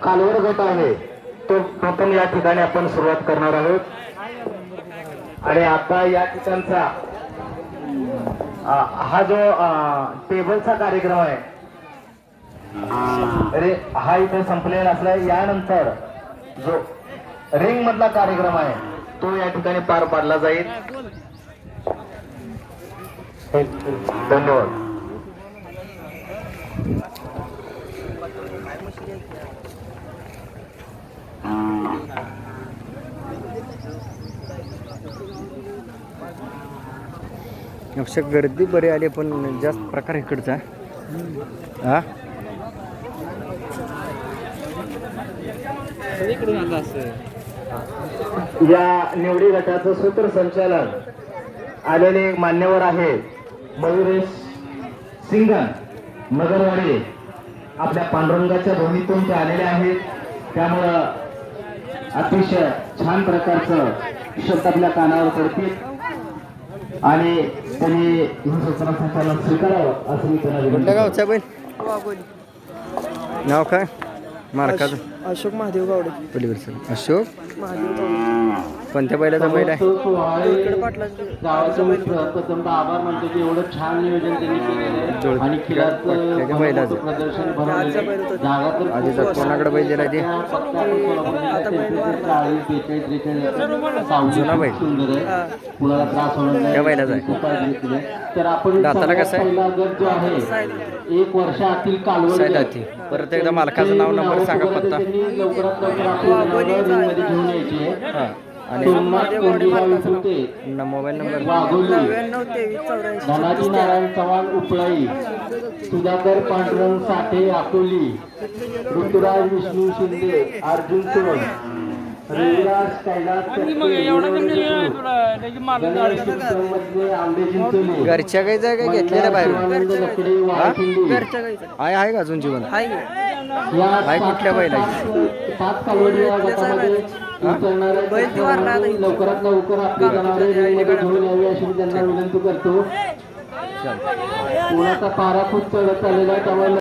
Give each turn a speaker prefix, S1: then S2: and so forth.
S1: कालवर गट आहे तो प्रथम या ठिकाणी आपण सुरुवात करणार आहोत. आणि आता या ठिकाणचा हा जो टेबलचा कार्यक्रम आहे अरे हा इथे संपलेला असलाय. यानंतर जो रिंग मधला कार्यक्रम आहे तो या ठिकाणी पार पाडला जाईल. धन्यवाद.
S2: अक्षर गर्दी बरी आली पण जास्त प्रकार इकडचा हा
S1: या निवडी गटाचं सूत्रसंचालन आलेले मान्यवर आहेत मयुरेश सिंगन नगरवाडी. आपल्या पांडुरंगाच्या भूमीतून ते आलेले आहेत. त्यामुळं अतिशय छान प्रकारचं शब्द आपल्या कानावर पडतील आणि त्यांनी सूत्रसंचालन स्वीकारावं असं मी त्यांना
S2: कुठल्या गावचा बैल नाव काय मार्काचं
S3: अशोक महादेव गावडे
S2: पलीकडचं अशोक
S3: महादेव गावडे
S2: कोणत्या बैलाचा बैल आहे
S1: प्रथम आभार मानतो की एवढं छान नियोजन त्यांनी केलेलं आहे आणि
S2: त्याच्या बैलाचं
S1: प्रदर्शन भरवलेलं जागा तर
S2: आधीचा कोणाकडे बैल दिला ते जुना बैल
S1: सुंदर आहे. कुणाला त्रास होणार नाही
S2: त्या बैलाचा आहे.
S1: तर आपण
S2: दाताला कसं आहे?
S1: पहिला गट जो आहे 1 वर्षातील कालवड
S2: साईड आधी परत एकदा मालकाचं नाव नंबर सांगा पत्ता
S1: लवकरात लवकर आपल्या मध्ये घेऊन यायची आहे.
S2: हां आणि मोबाईल नंबर
S1: वाघोली
S3: 99
S1: धनाजी नारायण चव्हाण उपळाई सुधाकर पांडुरंग साठे अकोली ऋतुराज विष्णू शिंदे अर्जुन चोळ रविराज कैलास आंबे चिंचोली
S2: घरच्या काही जागा घेतलेल्या बाहेर
S3: घरच्या गाईचं
S2: आहे का अजून जीवन
S3: आहे
S2: आहे कुठल्या बैलाची
S1: 7 कालवडी या गटामध्ये लवकरात लवकर आपली जनावरे मध्ये घेऊन यावी अशी मी त्यांना विनंती करतो. उन्हाचा पारा खूप चढत चाललेला आहे त्यामुळे